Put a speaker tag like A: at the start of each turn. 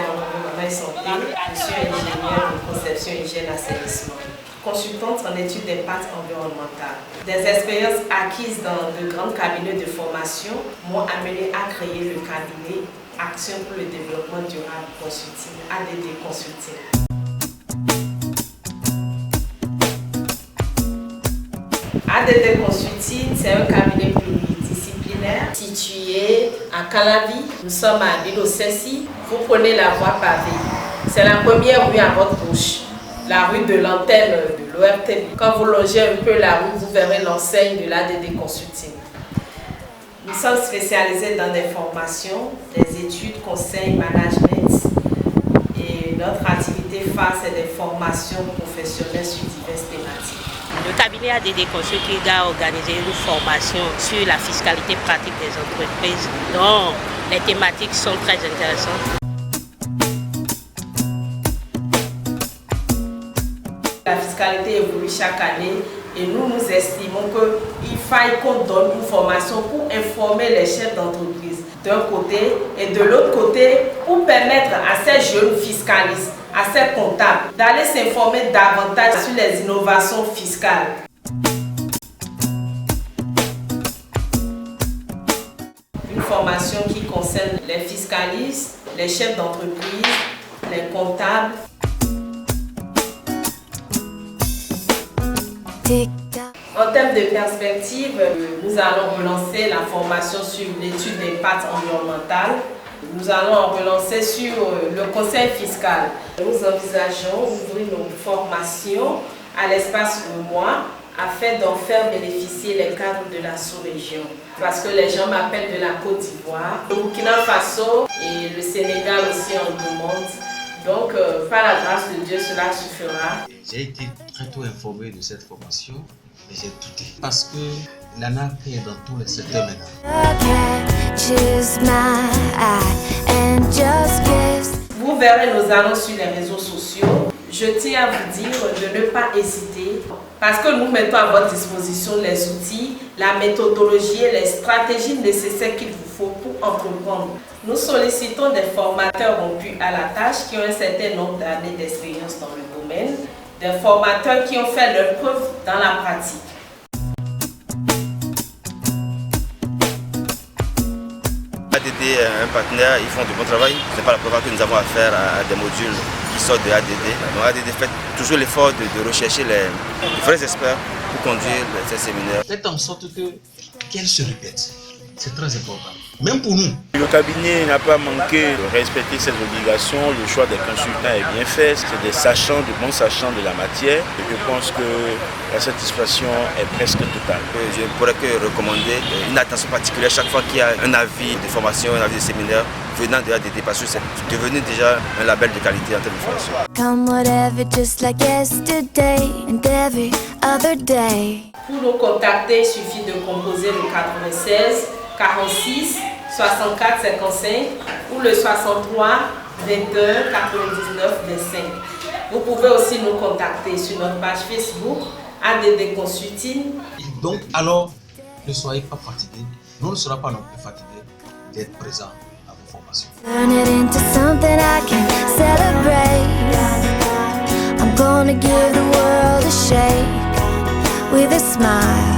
A: en environnement et santé. Je suis ingénieure de conception, hygiène, assainissement. Consultante en études d'impact environnemental. Des expériences acquises dans de grands cabinets de formation m'ont amené à créer le cabinet Action pour le développement durable consulting, ADD Consulting. ADD Consulting, c'est un cabinet pluridisciplinaire situé à Calavi. Nous sommes à l'île Ocessi. Vous prenez la voie pavée. C'est la première rue à votre gauche. La rue de l'antenne de l'ORTB. Quand vous longez un peu la rue, vous verrez l'enseigne de l'ADD Consulting. Nous sommes spécialisés dans des formations, des études, conseils, management. Et notre activité phare, c'est des formations professionnelles sur diverses thématiques.
B: Le cabinet ADD Consulting a organisé une formation sur la fiscalité pratique des entreprises, dont les thématiques sont très intéressantes.
A: La fiscalité évolue chaque année et nous estimons qu'il faille qu'on donne une formation pour informer les chefs d'entreprise d'un côté et de l'autre côté pour permettre à ces jeunes fiscalistes, à ces comptables d'aller s'informer davantage sur les innovations fiscales. Une formation qui concerne les fiscalistes, les chefs d'entreprise, les comptables. En termes de perspective, nous allons relancer la formation sur l'étude d'impact environnemental. Nous allons relancer sur le conseil fiscal. Nous envisageons d'ouvrir nos formations à l'espace de mois afin d'en faire bénéficier les cadres de la sous-région. Parce que les gens m'appellent de la Côte d'Ivoire, le Burkina Faso et le Sénégal aussi en demande. Donc, par la grâce de Dieu, cela suffira.
C: J'ai été très tôt informé de cette formation, mais j'ai douté. Parce que l'ANAP est dans tous les secteurs maintenant.
A: Vous verrez nos annonces sur les réseaux sociaux. Je tiens à vous dire de ne pas hésiter parce que nous mettons à votre disposition les outils, la méthodologie et les stratégies nécessaires qu'il vous faut pour entreprendre. Nous sollicitons des formateurs rompus à la tâche qui ont un certain nombre d'années d'expérience dans le domaine, des formateurs qui ont fait leurs preuves dans la pratique.
D: ADD est un partenaire, ils font du bon travail. Ce n'est pas la première fois que nous avons affaire à des modules qui sortent de ADD. Donc ADD fait toujours l'effort de rechercher les vrais experts pour conduire ces séminaires.
C: Faites en sorte qu'elle se répète. C'est très important, même pour nous.
E: Le cabinet n'a pas manqué de respecter ses obligations. Le choix des consultants est bien fait. C'est des sachants, de bons sachants de la matière. Et je pense que la satisfaction est presque totale.
D: Je ne pourrais que recommander une attention particulière chaque fois qu'il y a un avis de formation, un avis de séminaire venant de ADD parce que c'est devenu déjà un label de qualité en termes de formation.
A: Pour nous contacter, il suffit de composer le 96 46 64 55 ou le 63 21 99 25. Vous pouvez aussi nous contacter sur notre page Facebook ADD Consulting.
C: Donc alors, ne soyez pas fatigués. Nous ne serons pas non plus fatigués d'être présents à vos formations. Turn it into something I can celebrate. I'm gonna give the world a shake with a smile.